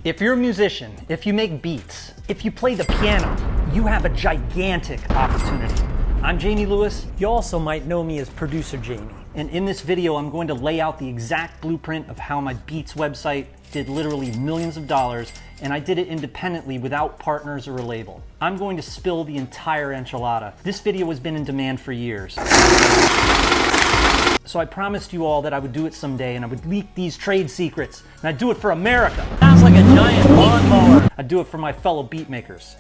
If you're a musician, if you make beats, if you play the piano, you have a gigantic opportunity. I'm Jamie Lewis. You also might know me as Producer Jamie. And in this video, I'm going to lay out the exact blueprint of how my Beats website did literally millions of dollars, and I did it independently without partners or a label. I'm going to spill the entire enchilada. This video has been in demand for years. So I promised you all that I would do it someday, and I would leak these trade secrets, and I'd do it for America. Sounds like a giant lawnmower. I'd do it for my fellow beat makers.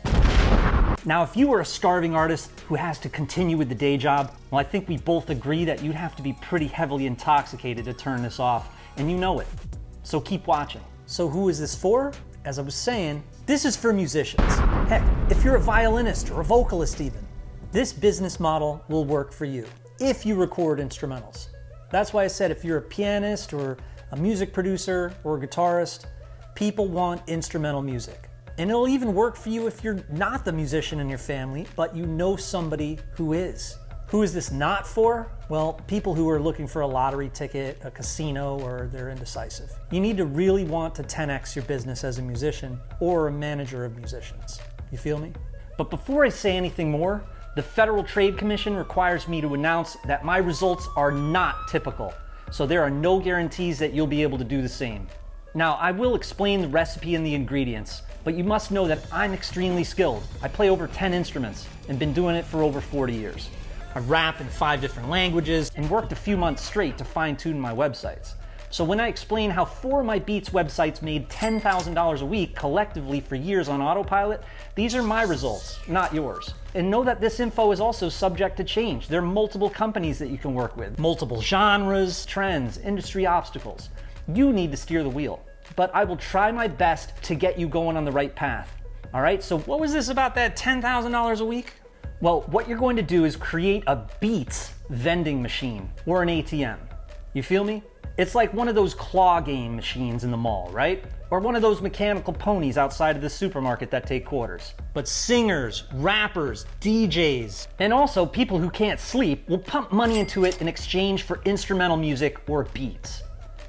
Now, if you are a starving artist who has to continue with the day job, well, I think we both agree that you'd have to be pretty heavily intoxicated to turn this off, and you know it. So keep watching. So who is this for? As I was saying, this is for musicians. Heck, if you're a violinist or a vocalist even, this business model will work for you if you record instrumentals. That's why I said if you're a pianist or a music producer or a guitarist, people want instrumental music. And it'll even work for you if you're not the musician in your family, but you know somebody who is. Who is this not for? Well, people who are looking for a lottery ticket, a casino, or they're indecisive. You need to really want to 10x your business as a musician or a manager of musicians. You feel me? But before I say anything more, the Federal Trade Commission requires me to announce that my results are not typical, so there are no guarantees that you'll be able to do the same. Now, I will explain the recipe and the ingredients, but you must know that I'm extremely skilled. I play over 10 instruments and been doing it for over 40 years. I rap in 5 different languages and worked a few months straight to fine-tune my websites. So when I explain how 4 of my Beats websites made $10,000 a week collectively for years on autopilot, these are my results, not yours. And know that this info is also subject to change. There are multiple companies that you can work with, multiple genres, trends, industry obstacles. You need to steer the wheel, but I will try my best to get you going on the right path. All right, so what was this about that $10,000 a week? Well, what you're going to do is create a Beats vending machine or an ATM. You feel me? It's like one of those claw game machines in the mall, right? Or one of those mechanical ponies outside of the supermarket that take quarters. But singers, rappers, DJs, and also people who can't sleep will pump money into it in exchange for instrumental music or beats.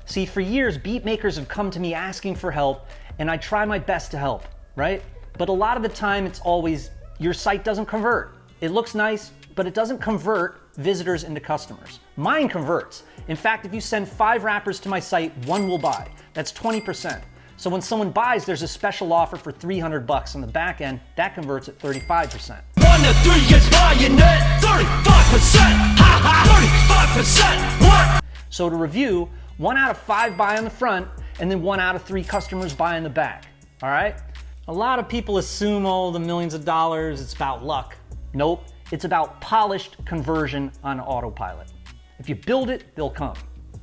See, for years, beat makers have come to me asking for help, and I try my best to help, right? But a lot of the time, it's always, your site doesn't convert. It looks nice, but it doesn't convert visitors into customers. Mine converts. In fact, if you send 5 rappers to my site, 1 will buy. That's 20%. So when someone buys, there's a special offer for $300 on the back end. That converts at 35%. 1 to 3 is buying it. 35%. Ha ha. 35%. What? So to review, 1 out of 5 buy on the front, and then 1 out of 3 customers buy in the back. All right? A lot of people assume, oh, the millions of dollars, it's about luck. Nope. It's about polished conversion on autopilot. If you build it, they'll come.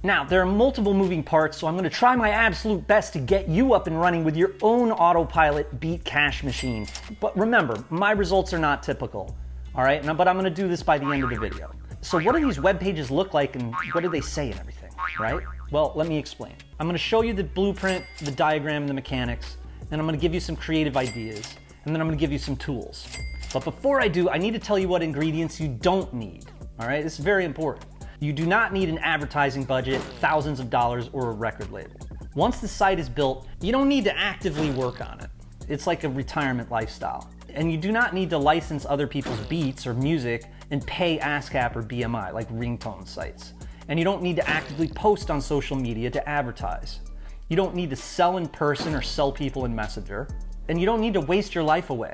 Now, there are multiple moving parts, so I'm going to try my absolute best to get you up and running with your own autopilot beat cash machine. But remember, my results are not typical. All right, but I'm going to do this by the end of the video. So what do these web pages look like, and what do they say and everything, right? Well, let me explain. I'm going to show you the blueprint, the diagram, and the mechanics, and I'm going to give you some creative ideas, and then I'm going to give you some tools. But before I do, I need to tell you what ingredients you don't need, all right? This is very important. You do not need an advertising budget, thousands of dollars, or a record label. Once the site is built, you don't need to actively work on it. It's like a retirement lifestyle. And you do not need to license other people's beats or music and pay ASCAP or BMI, like ringtone sites. And you don't need to actively post on social media to advertise. You don't need to sell in person or sell people in Messenger. And you don't need to waste your life away,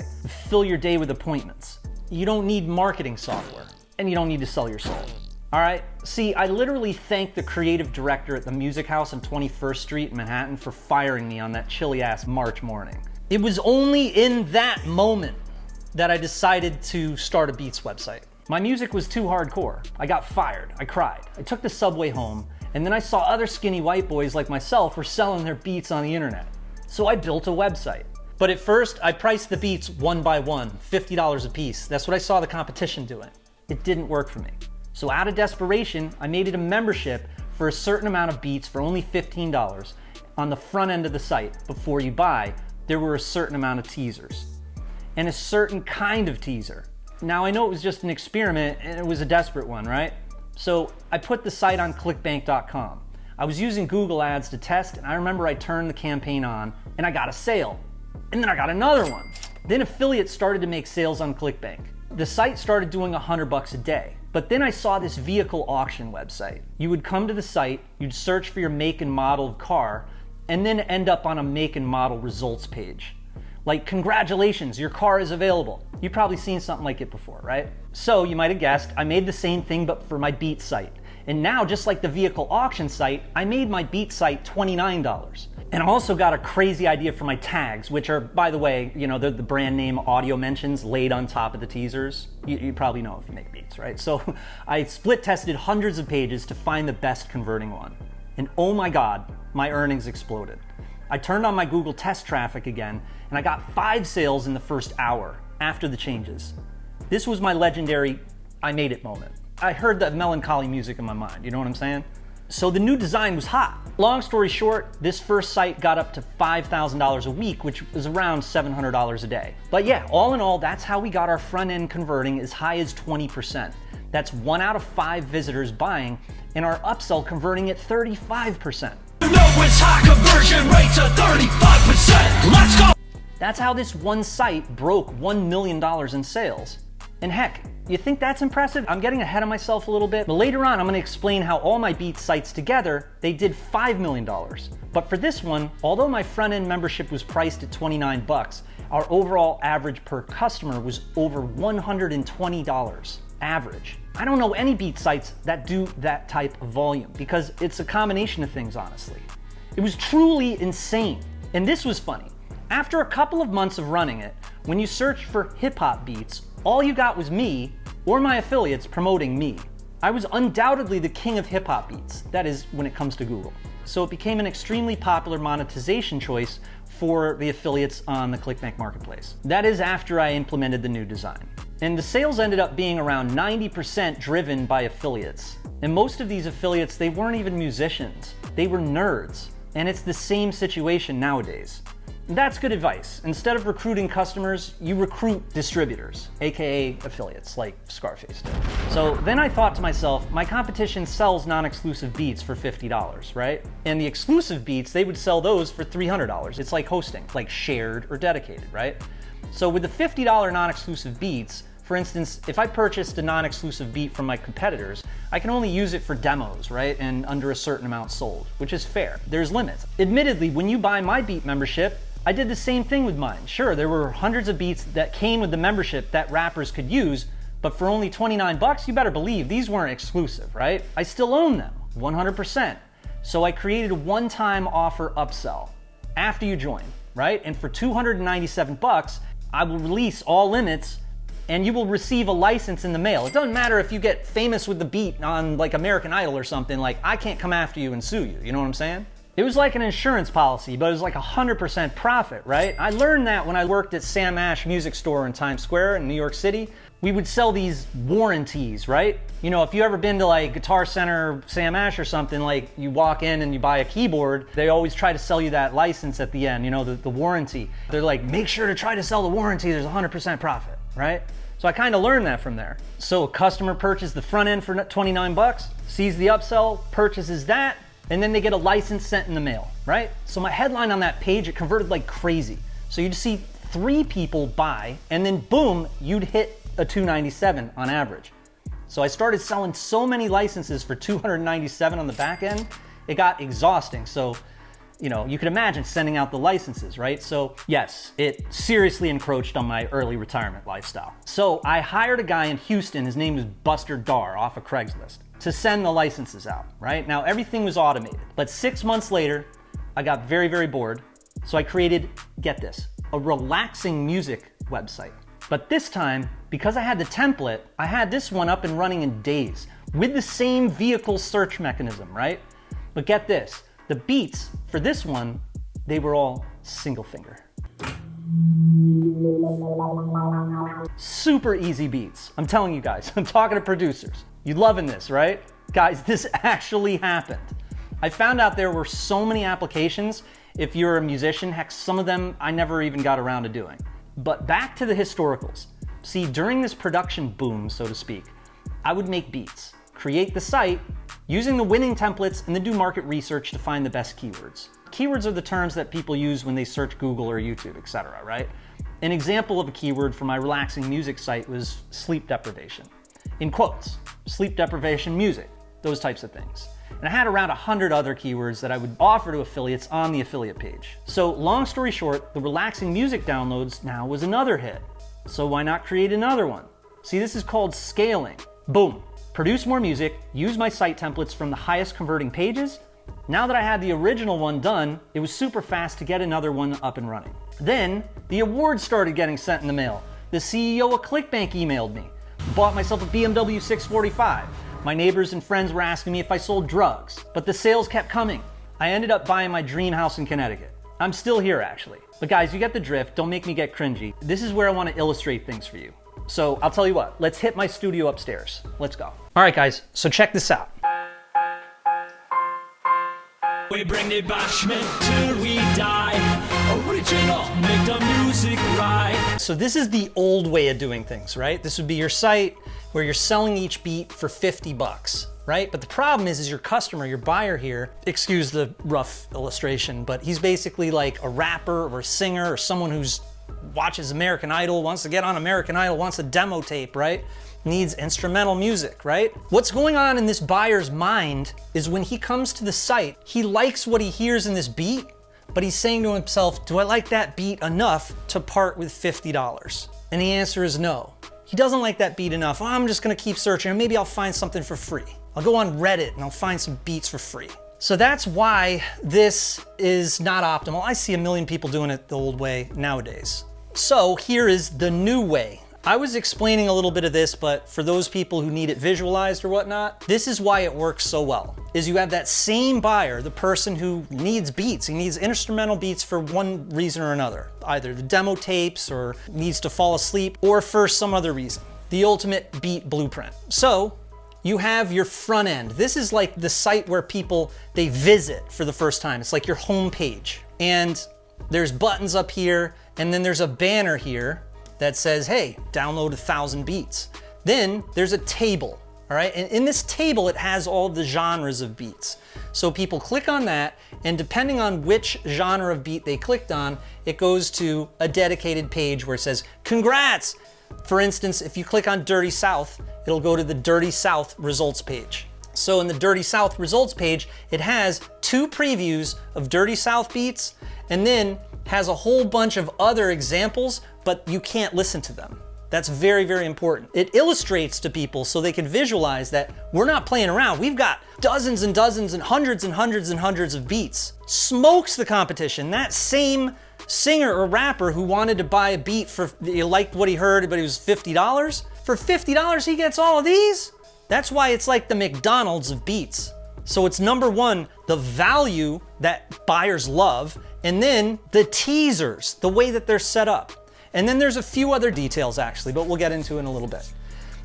fill your day with appointments. You don't need marketing software, and you don't need to sell your soul. All right? See, I literally thank the creative director at the Music House on 21st Street in Manhattan for firing me on that chilly-ass March morning. It was only in that moment that I decided to start a Beats website. My music was too hardcore. I got fired. I cried. I took the subway home, and then I saw other skinny white boys like myself were selling their beats on the internet. So I built a website. But at first, I priced the beats 1 by 1, $50 a piece. That's what I saw the competition doing. It didn't work for me. So out of desperation, I made it a membership for a certain amount of beats for only $15. On the front end of the site, before you buy, there were a certain amount of teasers. And a certain kind of teaser. Now, I know it was just an experiment, and it was a desperate one, right? So I put the site on clickbank.com. I was using Google Ads to test, and I remember I turned the campaign on and I got a sale. And then I got another one. Then affiliates started to make sales on ClickBank. The site started doing $100 a day. But then I saw this vehicle auction website. You would come to the site, you'd search for your make and model of car, and then end up on a make and model results page. Like, congratulations, your car is available. You've probably seen something like it before, right? So you might have guessed, I made the same thing but for my Beat site. And now, just like the vehicle auction site, I made my Beat site $29. And I also got a crazy idea for my tags, which are, by the way, they're the brand name audio mentions laid on top of the teasers. You probably know if you make beats, right? So I split tested hundreds of pages to find the best converting one. And oh my God, my earnings exploded. I turned on my Google test traffic again, and I got 5 sales in the first hour after the changes. This was my legendary I made it moment. I heard that melancholy music in my mind, you know what I'm saying? So the new design was hot. Long story short, this first site got up to $5,000 a week, which was around $700 a day. But yeah, all in all, that's how we got our front end converting as high as 20%. That's 1 out of 5 visitors buying, and our upsell converting at 35%. It's high conversion rates of 35%. Let's go. That's how this one site broke $1 million in sales. And heck, you think that's impressive? I'm getting ahead of myself a little bit, but later on I'm going to explain how all my Beat sites together, they did $5 million. But for this one, although my front-end membership was priced at $29, our overall average per customer was over $120 average. I don't know any Beat sites that do that type of volume because it's a combination of things, honestly. It was truly insane. And this was funny. After a couple of months of running it, when you searched for hip-hop beats, all you got was me or my affiliates promoting me. I was undoubtedly the king of hip-hop beats, that is, when it comes to Google. So it became an extremely popular monetization choice for the affiliates on the ClickBank marketplace. That is after I implemented the new design. And the sales ended up being around 90% driven by affiliates. And most of these affiliates, they weren't even musicians. They were nerds. And it's the same situation nowadays. That's good advice. Instead of recruiting customers, you recruit distributors, AKA affiliates, like Scarface did. So then I thought to myself, my competition sells non-exclusive beats for $50, right? And the exclusive beats, they would sell those for $300. It's like hosting, like shared or dedicated, right? So with the $50 non-exclusive beats, for instance, if I purchased a non-exclusive beat from my competitors, I can only use it for demos, right? And under a certain amount sold, which is fair. There's limits. Admittedly, when you buy my Beat membership, I did the same thing with mine. Sure, there were hundreds of beats that came with the membership that rappers could use, but for only $29, you better believe these weren't exclusive, right? I still own them, 100%. So I created a one-time offer upsell after you join, right? And for $297, I will release all limits and you will receive a license in the mail. It doesn't matter if you get famous with the beat on like American Idol or something, like I can't come after you and sue you, you know what I'm saying? It was like an insurance policy, but it was like 100% profit, right? I learned that when I worked at Sam Ash Music Store in Times Square in New York City. We would sell these warranties, right? You know, if you ever been to like Guitar Center, Sam Ash or something, like you walk in and you buy a keyboard, they always try to sell you that license at the end, you know, the warranty. They're like, make sure to try to sell the warranty, there's 100% profit, right? So I kind of learned that from there. So a customer purchased the front end for $29, sees the upsell, purchases that, and then they get a license sent in the mail, right? So my headline on that page, it converted like crazy. So you'd see 3 people buy, and then boom, you'd hit a $297 on average. So I started selling so many licenses for $297 on the back end, it got exhausting. So, you know, you could imagine sending out the licenses, right? So yes, it seriously encroached on my early retirement lifestyle. So I hired a guy in Houston, his name was Buster Dar off of Craigslist, to send the licenses out, right? Now everything was automated, but 6 months later, I got very, very bored. So I created, get this, a relaxing music website. But this time, because I had the template, I had this one up and running in days with the same vehicle search mechanism, right? But get this, the beats for this one, they were all single finger. Super easy beats. I'm telling you guys, I'm talking to producers. You loving this, right? Guys, this actually happened. I found out there were so many applications. If you're a musician, heck, some of them I never even got around to doing. But back to the historicals. See, during this production boom, so to speak, I would make beats, create the site, using the winning templates, and then do market research to find the best keywords. Keywords are the terms that people use when they search Google or YouTube, etc., right? An example of a keyword for my relaxing music site was sleep deprivation. In quotes, sleep deprivation music, those types of things. And I had around 100 other keywords that I would offer to affiliates on the affiliate page. So long story short, the relaxing music downloads now was another hit. So why not create another one? See, this is called scaling. Boom, produce more music, use my site templates from the highest converting pages. Now that I had the original one done, it was super fast to get another one up and running. Then the awards started getting sent in the mail. The CEO of ClickBank emailed me. Bought myself a BMW 645. My neighbors and friends were asking me if I sold drugs, but the sales kept coming. I ended up buying my dream house in Connecticut. I'm still here actually. But guys, you get the drift, don't make me get cringy. This is where I want to illustrate things for you. So I'll tell you what, let's hit my studio upstairs. Let's go. All right guys, so check this out. We bring the bashment till we die. Original, make the music right. So this is the old way of doing things, right? This would be your site where you're selling each beat for 50 bucks, right? But the problem is your customer, your buyer here, excuse the rough illustration, but he's basically like a rapper or a singer or someone who's watches American Idol, wants to get on American Idol, wants a demo tape, right? Needs instrumental music, right? What's going on in this buyer's mind is when he comes to the site, he likes what he hears in this beat, but he's saying to himself, do I like that beat enough to part with $50? And the answer is no. He doesn't like that beat enough. Oh, I'm just gonna keep searching and maybe I'll find something for free. I'll go on Reddit and I'll find some beats for free. So that's why this is not optimal. I see a million people doing it the old way nowadays. So here is the new way. I was explaining a little bit of this, but for those people who need it visualized or whatnot, this is why it works so well, is you have that same buyer, the person who needs beats, he needs instrumental beats for one reason or another, either the demo tapes or needs to fall asleep or for some other reason, the ultimate beat blueprint. So you have your front end. This is like the site where people, they visit for the first time. It's like your home page. And there's buttons up here, and then there's a banner here that says, hey, download 1,000 beats. Then there's a table, all right? And in this table, it has all the genres of beats. So people click on that, and depending on which genre of beat they clicked on, it goes to a dedicated page where it says, congrats! For instance, if you click on Dirty South, it'll go to the Dirty South results page. So in the Dirty South results page, it has 2 previews of Dirty South beats, and then has a whole bunch of other examples, but you can't listen to them. That's very, very important. It illustrates to people so they can visualize that we're not playing around. We've got dozens and dozens and hundreds and hundreds and hundreds of beats. Smokes the competition. That same singer or rapper who wanted to buy a beat for, he liked what he heard, but it was $50. For $50, he gets all of these? That's why it's like the McDonald's of beats. So it's number one, the value that buyers love, and then the teasers, the way that they're set up. And then there's a few other details actually, but we'll get into in a little bit.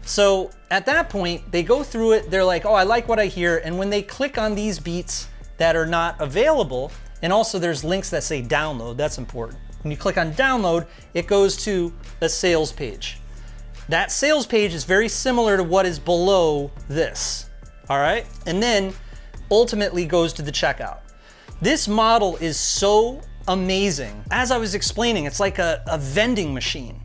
So at that point, they go through it, they're like, oh, I like what I hear. And when they click on these beats that are not available, and also there's links that say download, that's important. When you click on download, it goes to a sales page. That sales page is very similar to what is below this, all right? And then ultimately goes to the checkout. This model is so amazing. As I was explaining, it's like a vending machine.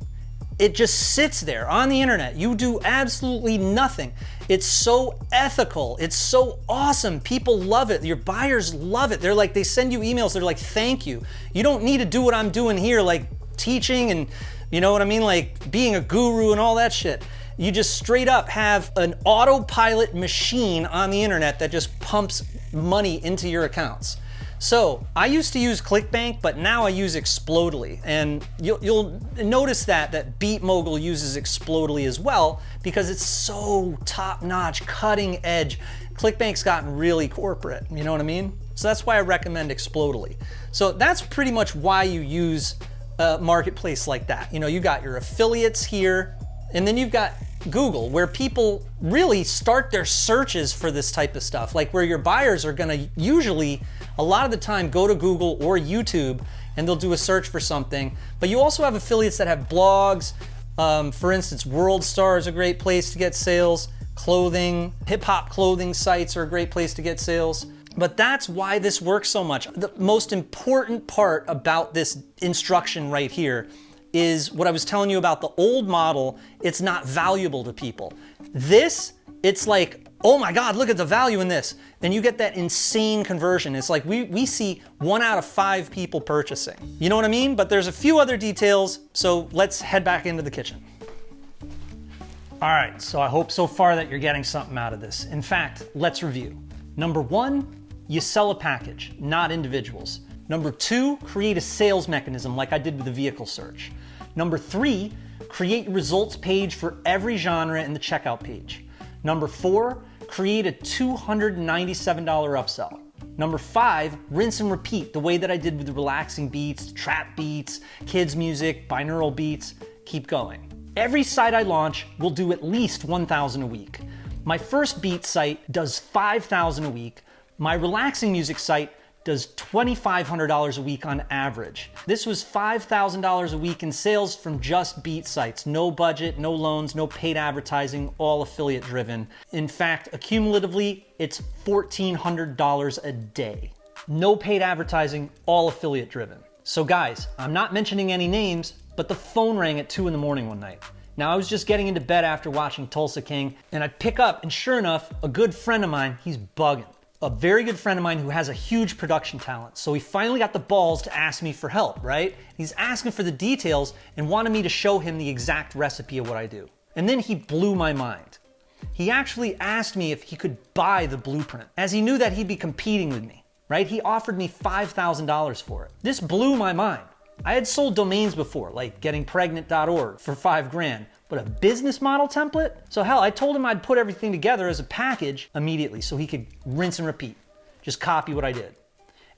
It just sits there on the internet. You do absolutely nothing. It's so ethical. It's so awesome. People love it. Your buyers love it. They're like, they send you emails. They're like, thank you. You don't need to do what I'm doing here, like teaching and you know what I mean? Like being a guru and all that shit. You just straight up have an autopilot machine on the internet that just pumps money into your accounts. So I used to use ClickBank, but now I use Explodely. And you'll notice that Beat Mogul uses Explodely as well because it's so top-notch, cutting edge. ClickBank's gotten really corporate, you know what I mean? So that's why I recommend Explodely. So that's pretty much why you use a marketplace like that. You know, you got your affiliates here, and then you've got Google, where people really start their searches for this type of stuff, like where your buyers are gonna usually, a lot of the time, go to Google or YouTube and they'll do a search for something. But you also have affiliates that have blogs. For instance, WorldStar is a great place to get sales. clothing, hip hop clothing sites are a great place to get sales. But that's why this works so much. The most important part about this instruction right here is what I was telling you about the old model. It's not valuable to people. This, it's like, oh my God, look at the value in this. Then you get that insane conversion. It's like we see 1 out of 5 people purchasing. You know what I mean? But there's a few other details, so let's head back into the kitchen. All right, so I hope so far that you're getting something out of this. In fact, let's review. Number 1, you sell a package, not individuals. Number 2, create a sales mechanism like I did with the vehicle search. Number 3, create a results page for every genre in the checkout page. Number 4, create a $297 upsell. Number 5, rinse and repeat the way that I did with the relaxing beats, trap beats, kids music, binaural beats, keep going. Every site I launch will do at least 1,000 a week. My first beat site does 5,000 a week. My relaxing music site does $2,500 a week on average. This was $5,000 a week in sales from just beat sites. No budget, no loans, no paid advertising, all affiliate driven. In fact, accumulatively, it's $1,400 a day. No paid advertising, all affiliate driven. So guys, I'm not mentioning any names, but the phone rang at 2 in the morning one night. Now I was just getting into bed after watching Tulsa King, and I pick up, and sure enough, a good friend of mine, he's bugging. A very good friend of mine who has a huge production talent. So he finally got the balls to ask me for help, right? He's asking for the details and wanted me to show him the exact recipe of what I do. And then he blew my mind. He actually asked me if he could buy the blueprint, as he knew that he'd be competing with me, right? He offered me $5,000 for it. This blew my mind. I had sold domains before, like gettingpregnant.org for $5,000, but a business model template? So hell, I told him I'd put everything together as a package immediately so he could rinse and repeat. Just copy what I did.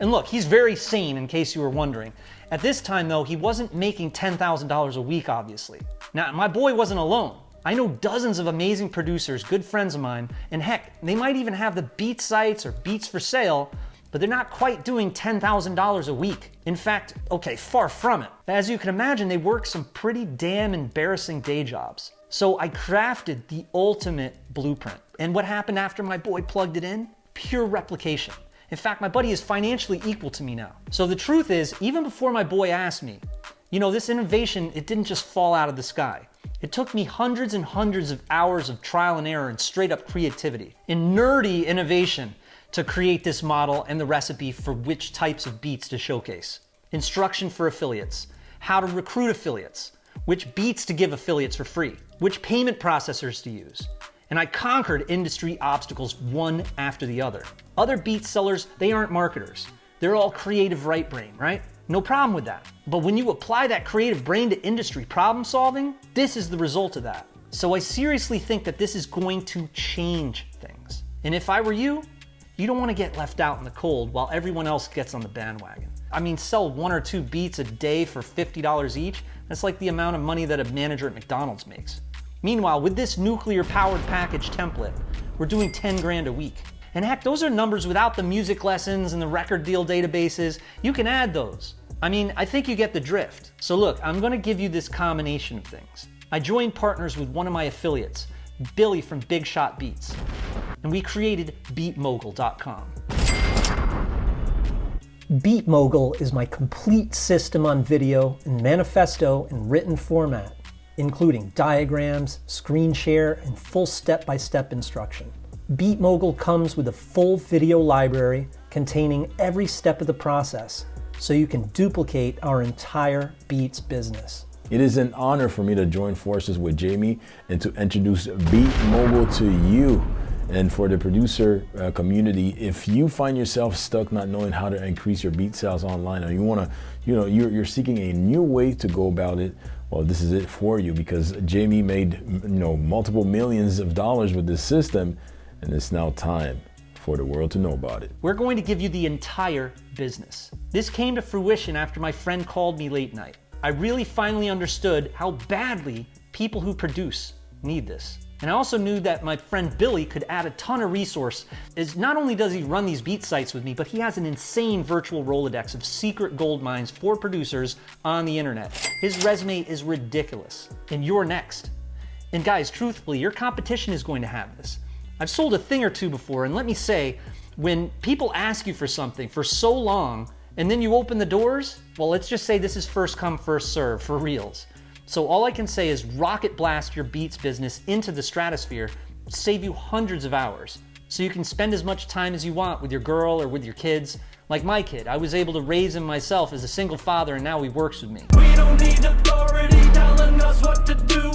And look, he's very sane in case you were wondering. At this time though, he wasn't making $10,000 a week, obviously. Now, my boy wasn't alone. I know dozens of amazing producers, good friends of mine, and heck, they might even have the beat sites or beats for sale, but they're not quite doing $10,000 a week. In fact, okay, far from it. As you can imagine, they work some pretty damn embarrassing day jobs. So I crafted the ultimate blueprint. And what happened after my boy plugged it in? Pure replication. In fact, my buddy is financially equal to me now. So the truth is, even before my boy asked me, you know, this innovation, it didn't just fall out of the sky. It took me hundreds and hundreds of hours of trial and error and straight up creativity and nerdy innovation to create this model and the recipe for which types of beats to showcase. Instruction for affiliates, how to recruit affiliates, which beats to give affiliates for free, which payment processors to use. And I conquered industry obstacles one after the other. Other beat sellers, they aren't marketers. They're all creative right brain, right? No problem with that. But when you apply that creative brain to industry problem solving, this is the result of that. So I seriously think that this is going to change things. And if I were you don't want to get left out in the cold while everyone else gets on the bandwagon. I mean, sell 1 or 2 beats a day for $50 each. That's like the amount of money that a manager at McDonald's makes. Meanwhile, with this nuclear-powered package template, we're doing $10,000 a week. And heck, those are numbers without the music lessons and the record deal databases. You can add those. I mean, I think you get the drift. So look, I'm going to give you this combination of things. I joined partners with one of my affiliates, Billy from Big Shot Beats, and we created BeatMogul.com. BeatMogul is my complete system on video and manifesto in written format, including diagrams, screen share, and full step-by-step instruction. BeatMogul comes with a full video library containing every step of the process, so you can duplicate our entire Beats business. It is an honor for me to join forces with Jamie and to introduce BeatMogul to you. And for the producer community, if you find yourself stuck not knowing how to increase your beat sales online, or you want to, you're seeking a new way to go about it, well, this is it for you, because Jamie made, multiple millions of dollars with this system, and it's now time for the world to know about it. We're going to give you the entire business. This came to fruition after my friend called me late night. I really finally understood how badly people who produce need this. And I also knew that my friend Billy could add a ton of resource, as not only does he run these beat sites with me, but he has an insane virtual Rolodex of secret gold mines for producers on the internet. His resume is ridiculous, and you're next. And guys, truthfully, your competition is going to have this. I've sold a thing or two before, and let me say, when people ask you for something for so long, and then you open the doors, well, let's just say this is first come, first serve for reals. So all I can say is rocket blast your beats business into the stratosphere, save you hundreds of hours. So you can spend as much time as you want with your girl or with your kids. Like my kid, I was able to raise him myself as a single father, and now he works with me. We don't need authority telling us what to do.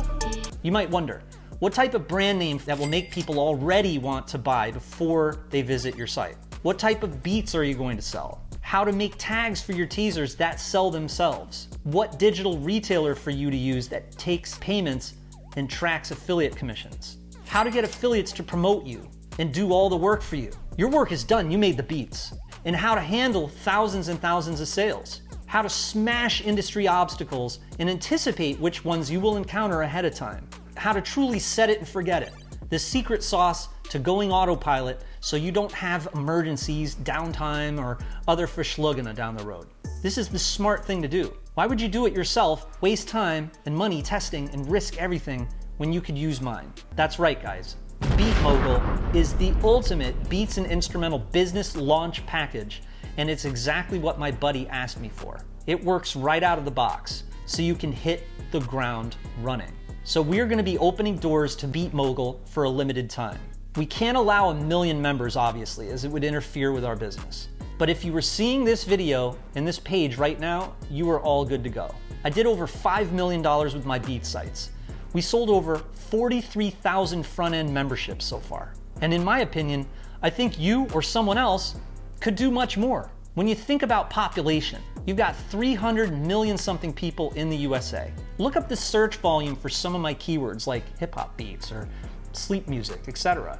You might wonder, what type of brand name that will make people already want to buy before they visit your site? What type of beats are you going to sell? How to make tags for your teasers that sell themselves? What digital retailer for you to use that takes payments and tracks affiliate commissions? How to get affiliates to promote you and do all the work for you. Your work is done, you made the beats. And how to handle thousands and thousands of sales. How to smash industry obstacles and anticipate which ones you will encounter ahead of time. How to truly set it and forget it. The secret sauce to going autopilot so you don't have emergencies, downtime, or other verschluggena down the road. This is the smart thing to do. Why would you do it yourself, waste time and money testing and risk everything when you could use mine? That's right, guys. Beat Mogul is the ultimate beats and instrumental business launch package, and it's exactly what my buddy asked me for. It works right out of the box, so you can hit the ground running. So we're gonna be opening doors to Beat Mogul for a limited time. We can't allow 1 million members, obviously, as it would interfere with our business. But if you were seeing this video and this page right now, you are all good to go. I did over $5 million with my beat sites. We sold over 43,000 front-end memberships so far. And in my opinion, I think you or someone else could do much more. When you think about population, you've got 300 million something people in the USA. Look up the search volume for some of my keywords like hip-hop beats or sleep music, etc.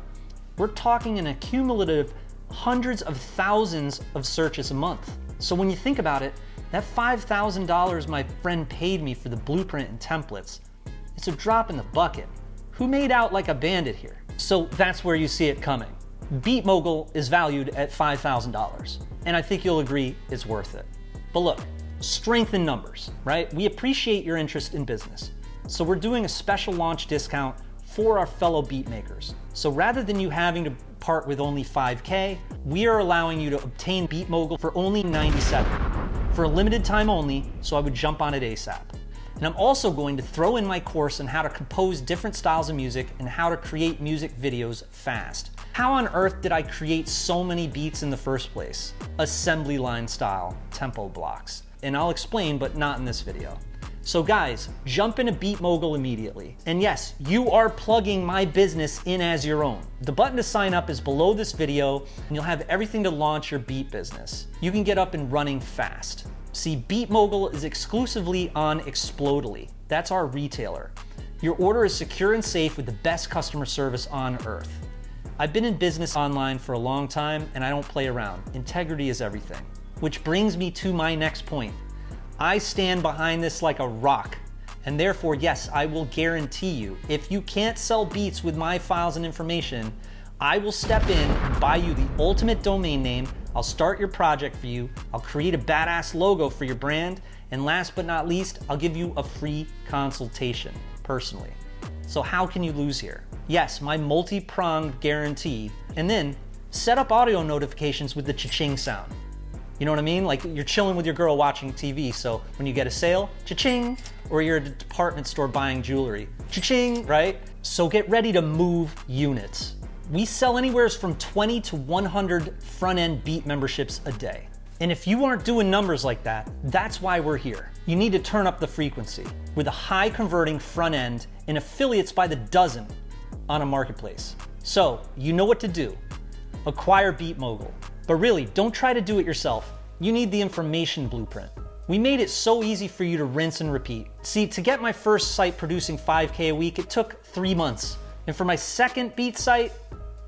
We're talking an accumulative hundreds of thousands of searches a month. So when you think about it, that $5,000 my friend paid me for the blueprint and templates, it's a drop in the bucket. Who made out like a bandit here? So that's where you see it coming. Beat Mogul is valued at $5,000, and I think you'll agree it's worth it. But look, strength in numbers, right? We appreciate your interest in business. So we're doing a special launch discount for our fellow beat makers. So rather than you having to part with only $5K, we are allowing you to obtain Beat Mogul for only $97 for a limited time only, so I would jump on it ASAP. And I'm also going to throw in my course on how to compose different styles of music and how to create music videos fast. How on earth did I create so many beats in the first place? Assembly line style tempo blocks. And I'll explain, but not in this video. So guys, jump into Beat Mogul immediately. And yes, you are plugging my business in as your own. The button to sign up is below this video, and you'll have everything to launch your beat business. You can get up and running fast. See, Beat Mogul is exclusively on Explodely. That's our retailer. Your order is secure and safe with the best customer service on earth. I've been in business online for a long time, and I don't play around. Integrity is everything. Which brings me to my next point. I stand behind this like a rock, and therefore, yes, I will guarantee you, if you can't sell beats with my files and information, I will step in and buy you the ultimate domain name. I'll start your project for you. I'll create a badass logo for your brand. And last but not least, I'll give you a free consultation personally. So how can you lose here? Yes, my multi-pronged guarantee. And then set up audio notifications with the cha-ching sound. You know what I mean? Like you're chilling with your girl watching TV. So when you get a sale, cha-ching, or you're at a department store buying jewelry, cha-ching, right? So get ready to move units. We sell anywhere from 20 to 100 front-end beat memberships a day. And if you aren't doing numbers like that, that's why we're here. You need to turn up the frequency with a high converting front end and affiliates by the dozen on a marketplace. So you know what to do. Acquire Beat Mogul. But really, don't try to do it yourself. You need the information blueprint. We made it so easy for you to rinse and repeat. See, to get my first site producing 5K a week, it took 3 months. And for my second beat site,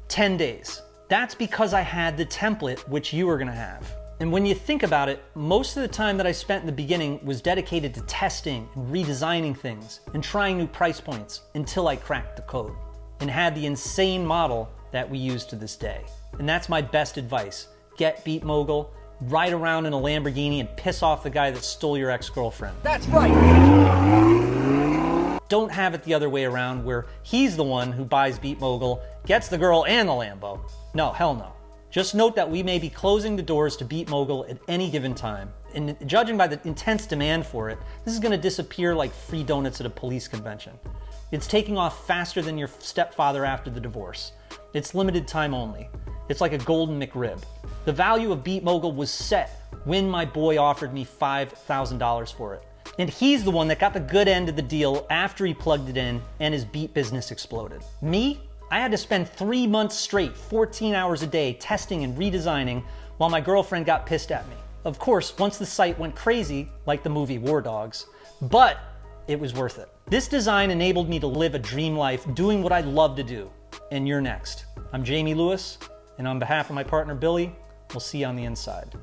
10 days. That's because I had the template, which you are gonna have. And when you think about it, most of the time that I spent in the beginning was dedicated to testing and redesigning things and trying new price points until I cracked the code and had the insane model that we use to this day. And that's my best advice. Get Beat Mogul, ride around in a Lamborghini and piss off the guy that stole your ex-girlfriend. That's right. don't have it the other way around where he's the one who buys Beat Mogul, gets the girl and the Lambo. No, hell no. Just note that we may be closing the doors to Beat Mogul at any given time. And judging by the intense demand for it, this is going to disappear like free donuts at a police convention. It's taking off faster than your stepfather after the divorce. It's limited time only. It's like a golden McRib. The value of Beat Mogul was set when my boy offered me $5,000 for it. And he's the one that got the good end of the deal after he plugged it in and his beat business exploded. Me? I had to spend 3 months straight, 14 hours a day, testing and redesigning while my girlfriend got pissed at me. Of course, once the site went crazy, like the movie War Dogs, but it was worth it. This design enabled me to live a dream life doing what I love to do. And you're next. I'm Jamie Lewis, and on behalf of my partner Billy, we'll see you on the inside.